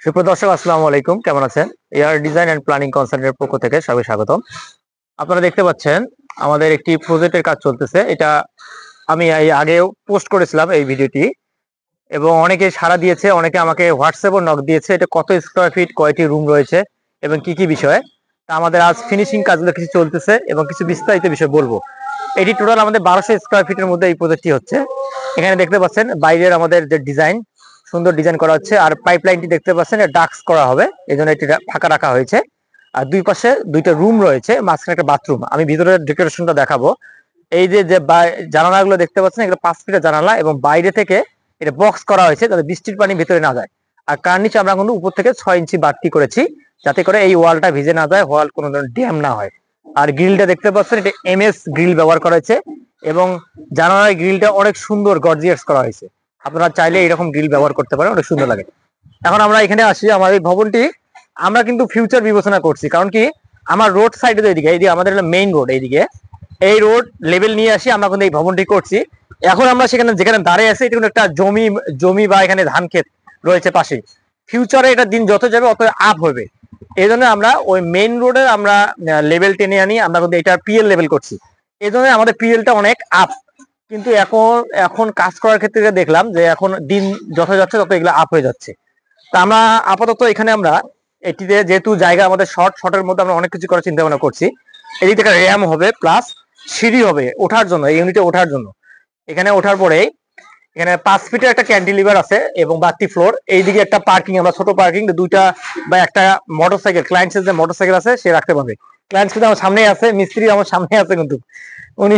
সুপ্রিয় দর্শক, আসসালামু আলাইকুম। কেমন আছেন? এয়ার ডিজাইন এন্ড প্ল্যানিং কনসালটেন্টের পক্ষ থেকে সবাই স্বাগতম। আপনারা দেখতে পাচ্ছেন আমাদের একটি প্রজেক্টের কাজ চলতেছে। এটা আমি এই আগেও পোস্ট করেছিলাম এই ভিডিওটি, এবং অনেকে সাড়া দিয়েছে, অনেকে আমাকে হোয়াটসঅ্যাপও নক দিয়েছে। এটা কত স্কোয়ার ফিট, কয়টি রুম রয়েছে এবং কি কি বিষয়ে। তা আমাদের আজ ফিনিশিং কাজগুলো কিছু চলতেছে এবং কিছু বিস্তারিত বিষয় বলবো। এটি টোটাল আমাদের 1200 স্কোয়ার ফিটের মধ্যে এই প্রজেক্টটি হচ্ছে। এখানে দেখতে পাচ্ছেন বাইরের আমাদের যে ডিজাইন, সুন্দর ডিজাইন করা হচ্ছে। আর পাইপলাইনটি দেখতে পাচ্ছেন ডাক্স করা হবে, এই জন্য এটি ফাঁকা রাখা হয়েছে। আর দুই পাশে দুইটা রুম রয়েছে, মাঝখানে একটা বাথরুম। আমি ভিতরের ডেকোরেশনটা দেখাবো। এই যে যে জানালাগুলো দেখতে পাচ্ছেন, এগুলো 5 ফিটের জানালা এবং বাইরে থেকে এটা বক্স করা হয়েছে যাতে বৃষ্টির পানি ভিতরে না যায়। আর কার নিচে আমরা কিন্তু উপর থেকে 6 ইঞ্চি বাড়তি করেছি, যাতে করে এই ওয়ালটা ভিজে না যায়, ওয়াল কোনো ধরনের ড্যাম না হয়। আর গ্রিলটা দেখতে পাচ্ছেন, এটা এমএস গ্রিল ব্যবহার করা হয়েছে এবং জানালার গ্রিলটা অনেক সুন্দর গর্জিয়াস করা হয়েছে। আপনারা চাইলে এরকম গ্রিল ব্যবহার করতে পারেন, অনেক সুন্দর লাগে। এখন আমরা এখানে আসি। আমার এই ভবনটি আমরা কিন্তু ফিউচার বিবেচনা করছি, কারণ কি আমার রোড সাইডে এইদিকে আমাদের মেইন রোড, এইদিকে এই রোড লেভেল নিয়ে আসি আমরা কিন্তু এই ভবনটি করছি। এখন আমরা সেখানে যেখানে দাঁড়িয়ে আছি, এটা কিন্তু একটা জমি জমি বা এখানে ধান ক্ষেত রয়েছে পাশে। ফিউচারে এটা দিন যত যাবে অত আপ হবে, এই জন্য আমরা ওই মেইন রোডে আমরা লেভেল টেনে আনি। আমরা কিন্তু এটা পিএল লেভেল করছি, এই জন্য আমাদের পিএলটা অনেক আপ। কিন্তু এখন এখন কাজ করার ক্ষেত্রে দেখলাম যে এখন দিন যত যাচ্ছে তত এগুলো আপ হয়ে যাচ্ছে। তা আমরা আপাতত এখানে আমরা এটিতে যেহেতু জায়গা আমাদের শর্টের মধ্যে আমরা অনেক কিছু করার চিন্তা ভাবনা করছি। এদিক থেকে র্যাম হবে, প্লাস সিঁড়ি হবে ওঠার জন্য, এই ইউনিটে ওঠার জন্য। এখানে ওঠার পরে এখানে 5 ফিটের একটা ক্যান্টিলিভার আছে এবং বাড়তি ফ্লোর। এইদিকে একটা পার্কিং, আমরা ছোট পার্কিং দুইটা বা একটা মোটরসাইকেল, ক্লায়েন্টসের যে মোটরসাইকেল আছে সে রাখতে পারবে। ক্লায়েন্টস কিন্তু আমার সামনেই আছে, মিস্ত্রি আমার সামনে আছে, কিন্তু উনি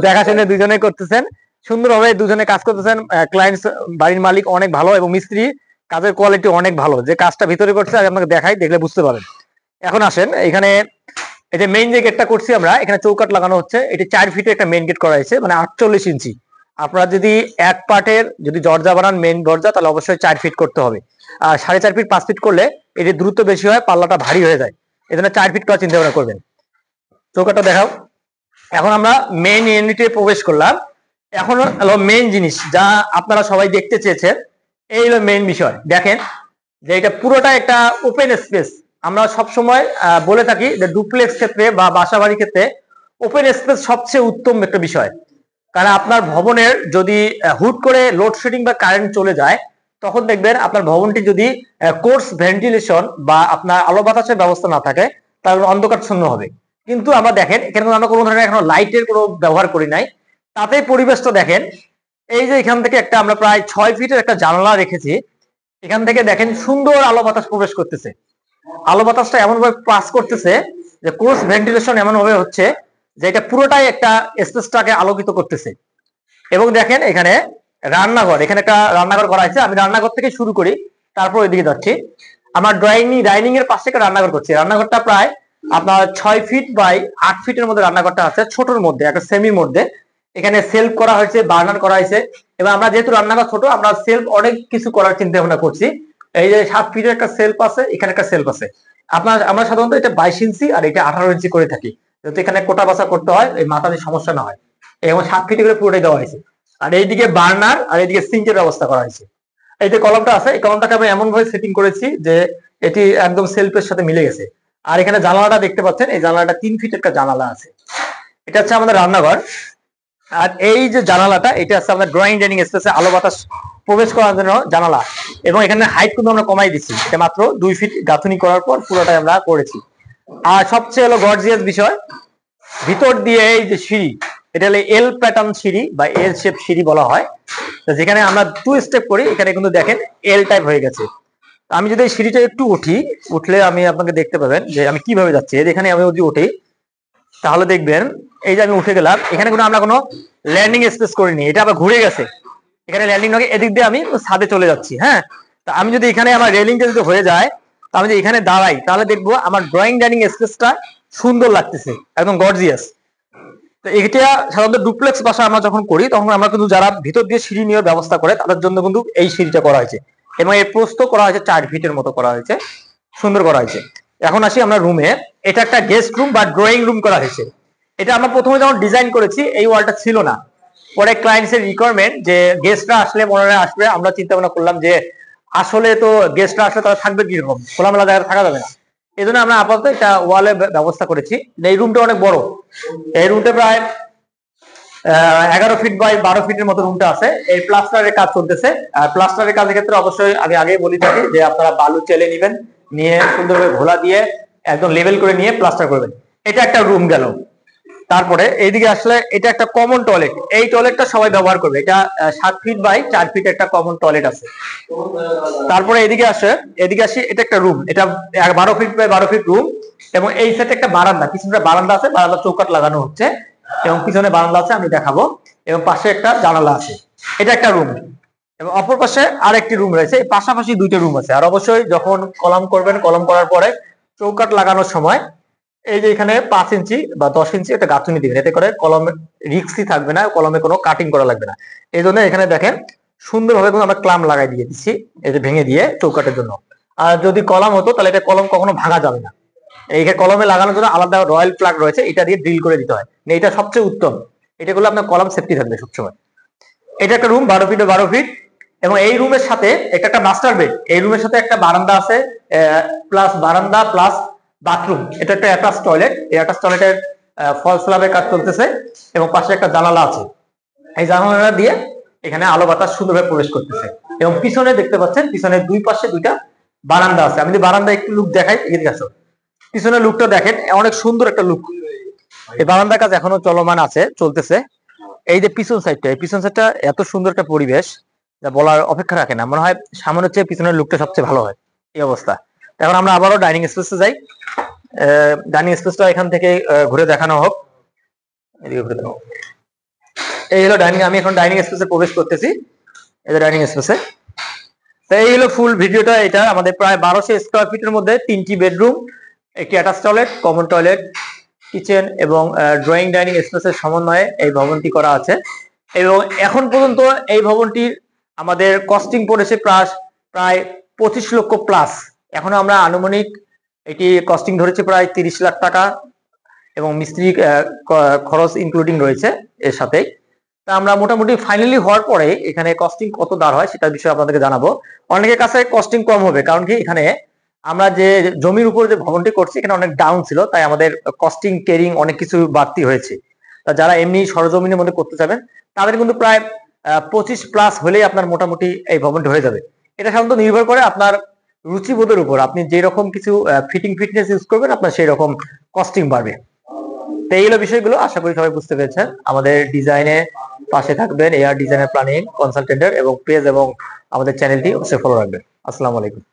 দেখাশোনা দুজনে করতেছেন, সুন্দরভাবে দুজনে কাজ করতেছেন। ক্লায়েন্টস, বাড়ির মালিক অনেক ভালো এবং মিস্ত্রি কাজের কোয়ালিটি অনেক ভালো। যে কাজটা ভিতরে করছে আগে আপনাকে দেখাই, দেখলে বুঝতে পারেন। এখন আসেন, এখানে এই যে মেইন যে গেটটা করছি আমরা, এখানে চৌকাট লাগানো হচ্ছে। এটি 4 ফিটে একটা মেইন গেট করা হয়েছে, মানে 48 ইঞ্চি। আপনারা যদি এক পার্টের যদি দরজা বানান, মেইন দরজা, তাহলে অবশ্যই 4 ফিট করতে হবে। আর 4.5 ফিট 5 ফিট করলে এটি দ্রুত বেশি হয়, পাল্লাটা ভারী হয়ে যায়। এই জন্য 4 ফিট করার চিন্তা ভাবনা করবেন। চৌকাটটা দেখাও। এখন আমরা মেইন ইউনিটে প্রবেশ করলাম। এখন হলো মেইন জিনিস যা আপনারা সবাই দেখতে চেয়েছেন, এই হলো মেইন বিষয়। দেখেন যে এটা পুরোটা একটা ওপেন স্পেস। আমরা সবসময় বলে থাকি যে ডুপ্লেক্স ক্ষেত্রে বা বাসা বাড়ির ক্ষেত্রে ওপেন স্পেস সবচেয়ে উত্তম একটা বিষয়। কারণ আপনার ভবনের যদি হুট করে লোডশেডিং বা কারেন্ট চলে যায়, তখন দেখবেন আপনার ভবনটি যদি কোর্স ভেন্টিলেশন বা আপনার আলো বাতাসের ব্যবস্থা না থাকে, তাহলে অন্ধকারচ্ছন্ন হবে। কিন্তু আমরা দেখেন এখানে আমরা কোনো ধরনের এখনো লাইটের কোনো ব্যবহার করি নাই, তাতেই পরিবেশটা দেখেন। এই যে এখান থেকে একটা আমরা প্রায় 6 ফিটের একটা জানালা রেখেছি, এখান থেকে দেখেন সুন্দর আলো বাতাস প্রবেশ করতেছে। আলো বাতাসটা এমন ভাবে পাস করতেছে যে ক্রস ভেন্টিলেশন এমন ভাবে হচ্ছে যে এটা পুরোটাই একটা স্পেসটাকে আলোকিত করতেছে। এবং দেখেন এখানে রান্নাঘর, এখানে একটা রান্নাঘর করা হয়েছে। আমি রান্নাঘর থেকে শুরু করি, তারপর ওইদিকে যাচ্ছি। আমার ডাইনিং এর পাশে একটা রান্নাঘর করছি। রান্নাঘরটা প্রায় আপনার 6 ফিট বাই 8 ফিটের মধ্যে রান্নাঘরটা আছে, ছোটর মধ্যে, একটা সেমির মধ্যে। এখানে সেলফ করা হয়েছে, বার্নার করা হয়েছে। এবং আমরা যেহেতু রান্নাঘর ছোট, আমরা সেলফ অনেক কিছু করার চিন্তা ভাবনা করছি। এই যে 7 ফিটের একটা সেলফ আছে, এখানে একটা সেলফ আছে। আমরা সাধারণত এটা 22 ইঞ্চি আর এটা 18 ইঞ্চি করে থাকি, যাতে এখানে কোটা বাছা করতে হয়, এই মাথার সমস্যা না হয়। এবং 7 ফিট করে পুরোটাই দেওয়া হয়েছে। আর এইদিকে বার্নার আর এইদিকে সিঙ্কের ব্যবস্থা করা হয়েছে। এই যে কলমটা আছে, এই কলমটাকে আমি এমন ভাবে সেটিং করেছি যে এটি একদম সেলফের সাথে মিলে গেছে। আর এখানে জানালাটা দেখতে পাচ্ছেন, এই জানালাটা 3 ফিট একটা জানালা আছে। এটা হচ্ছে আমাদের রান্নাঘর। আর এই যে জানালাটা, এটা হচ্ছে আমাদের ড্রয়িং ডাইনিং স্পেসে আলো বাতাস প্রবেশ করার জন্য জানালা। এবং এখানে হাইট কিন্তু আমরা কমাই দিচ্ছি, এটা মাত্র 2 ফিট গাঁথুনি করার পর পুরোটাই আমরা করেছি। আর সবচেয়ে হলো গর্জিয়াস বিষয়, ভিতর দিয়ে এই যে সিঁড়ি, এটা হলো এল প্যাটার্ন সিঁড়ি বা এল শেপ সিঁড়ি বলা হয়। যেখানে আমরা 2 স্টেপ করি, এখানে কিন্তু দেখেন এল টাইপ হয়ে গেছে। আমি যদি এই সিঁড়িটা একটু উঠি, উঠলে আমি আপনাকে দেখতে পাবেন যে আমি কিভাবে যাচ্ছি। এখানে আমি যদি উঠি, তাহলে দেখবেন এই যে আমি উঠে গেলাম। এখানে কোনো আমরা কোনো ল্যান্ডিং স্পেস করিনি, এটা আবার ঘুরে গেছে। এখানে ল্যান্ডিং নয়, এদিক দিয়ে আমি ছাদে চলে যাচ্ছি। হ্যাঁ, তা আমি যদি এখানে আমার রেলিংটা যদি হয়ে যায়, তা আমি যদি এখানে দাঁড়াই, তাহলে দেখবো আমার ড্রয়িং ডাইনিং স্পেসটা সুন্দর লাগতেছে, একদম গর্জিয়াস। তো এটা সাধারণত ডুপ্লেক্স বাসা আমরা যখন করি, তখন আমরা কিন্তু যারা ভিতর দিয়ে সিঁড়ি নেওয়ার ব্যবস্থা করে তাদের জন্য কিন্তু এই সিঁড়িটা করা হয়েছে। এবং এর প্রস্থ করা হয়েছে 4 ফিটের মতো করা হয়েছে, সুন্দর করা হয়েছে। এখন আসি আমরা রুমে। এটা একটা গেস্ট রুম বা ড্রয়িং রুম করা হয়েছে। এটা আমরা প্রথমে যখন ডিজাইন করেছি এই ওয়ালটা ছিল না। পরে ক্লায়েন্টস এর রিকোয়ারমেন্ট যে গেস্টরা আসলে মনে আসবে, আমরা চিন্তা ভাবনা করলাম যে আসলে তো গেস্টরা আসলে তারা থাকবে কিরকম, খোলামেলা জায়গায় থাকা যাবে না। এই জন্য আমরা আপাতত একটা ওয়ালে ব্যবস্থা করেছি। এই রুমটা অনেক বড়, এই রুমটা প্রায় 11 ফিট বাই 12 ফিটের মতো রুমটা আছে। এই প্লাস্টারের কাজ চলতেছে। আর প্লাস্টারের কাজের ক্ষেত্রে অবশ্যই আমি আগেই বলি থাকি যে আপনারা বালু চেলে নেবেন, নিয়ে সুন্দরভাবে ঘোলা দিয়ে একদম লেভেল করে নিয়ে প্লাস্টার করবেন। এটা একটা রুম গেল। তারপরে এইদিকে আসলে এটা একটা কমন টয়লেট, এই টয়লেটটা সবাই ব্যবহার করবে। এটা 7 ফিট বাই 4 ফিট একটা কমন টয়লেট আছে। তারপরে এদিকে আসি, এটা একটা রুম, এটা 12 ফিট বাই 12 ফিট রুম, এবং এই সাইডে একটা বারান্দা, পিছনে বারান্দা আছে, বারান্দা চৌকাঠ লাগানো হচ্ছে, এবং পিছনে বারান্দা আছে, আমি দেখাবো, এবং পাশে একটা জানালা আছে। এটা একটা রুম, এবং অপর পাশে আরেকটি রুম রয়েছে। পাশাপাশি দুইটা রুম আছে। আর অবশ্যই যখন কলাম করবেন, কলাম করার পরে চৌকাঠ লাগানোর সময় এই যে এখানে 5 ইঞ্চি বা 10 ইঞ্চি একটা গাঁথুনি দিবেন, এতে করে কলমে রিস্কই থাকবে না, কলমে কোনো কাটিং করা লাগবে না। এই জন্য এখানে দেখেন সুন্দরভাবে আমরা ক্লাম লাগাই দিয়ে দিচ্ছি, এই যে ভেঙে দিয়ে চৌকাঠের জন্য। আর যদি কলম হতো তাহলে এটা কলম কখনো ভাঙা যাবে না। এই কলমে লাগানোর জন্য আলাদা রয়্যাল প্লাগ রয়েছে, এটা দিয়ে ড্রিল করে দিতে হয়, এটা সবচেয়ে উত্তম। এটা করলে আপনার কলম সেফটি থাকবে সবসময়। এটা একটা রুম 12 ফিট 12 ফিট, এবং এই রুমের সাথে একটা মাস্টার বেড, এই রুমের সাথে একটা বারান্দা আছে, প্লাস বারান্দা প্লাস বাথরুম। এটা একটা অ্যাটাচ টয়লেট, এই অ্যাটাচ টয়লেটের ফল স্ল্যাবের কাজ চলতেছে, এবং পাশে একটা জানালা আছে। এই জানালা দিয়ে এখানে আলো বাতাস সুন্দরভাবে প্রবেশ করতেছে, এবং পিছনে দেখতে পাচ্ছেন পিছনে দুই পাশে দুইটা বারান্দা আছে। আমি যদি বারান্দা একটু লুক দেখাই, এদিকে আসো, পিছনের লুকটা দেখেন, অনেক সুন্দর একটা লুক। এই বারান্দার কাজ এখনো চলমান আছে, চলতেছে। এই যে পিছন সাইডটা, এই পিছন সাইডটা এত সুন্দর একটা পরিবেশ যা বলার অপেক্ষা রাখে না। মনে হয় সামনের চেয়ে পিছনের লুকটা সবচেয়ে ভালো হয়, এই অবস্থা। এখন আমরা আবারও ডাইনিং স্পেসে যাই। ডাইনিং স্পেসটা এখান থেকে ঘুরে দেখানো হোক। এই হলো ডাইনিং, আমি এখন ডাইনিং স্পেসে প্রবেশ করতেছি। এই যে ডাইনিং স্পেসে, তো এই হলো ফুল ভিডিওটা। এটা আমাদের প্রায় 1200 স্কোয়ার ফিটের মধ্যে 3টি বেডরুম, একটি attach toilet, common toilet, kitchen এবং ড্রয়িং ডাইনিং স্পেসের সমন্বয়ে এই ভবনটি করা আছে। এবং এখন পর্যন্ত এই ভবনটির আমাদের কস্টিং পড়েছে প্রায় 25 লক্ষ প্লাস। এখনো আমরা আনুমানিক এটি কস্টিং ধরেছি প্রায় 30 লাখ টাকা, এবং মিস্ত্রি খরচ ইনক্লুডিং রয়েছে এর সাথে। তা আমরা মোটামুটি ফাইনালি হওয়ার পরে এখানে কস্টিং কত দাঁড় হয় সেটার বিষয়ে আপনাদেরকে জানাবো। অনেকের কাছে কস্টিং কম হবে, কারণ কি এখানে আমরা যে জমির উপর যে ভবনটি করছি এখানে অনেক ডাউন ছিল, তাই আমাদের কস্টিং কেরিং অনেক কিছু বাড়তি হয়েছে। যারা এমনি সরজমিনের মধ্যে করতে চাবেন তাদের কিন্তু প্রায় 25 প্লাস হলেই আপনার মোটামুটি এই ভবনটি হয়ে যাবে। এটা সাধারণত নির্ভর করে আপনার রুচিবোধের উপর, আপনি যে রকম কিছু ফিটনেস ইউজ করবেন আপনার সেই রকম কস্টিং বাড়বে। তো এইগুলো বিষয়গুলো আশা করি সবাই বুঝতে পেরেছেন। আমাদের ডিজাইনে পাশে থাকবেন, এআর ডিজাইনের প্ল্যানিং কনসালটেন্টের এবং পেজ এবং আমাদের চ্যানেলটি অবশ্যই ফলো রাখবেন। আসসালামু আলাইকুম।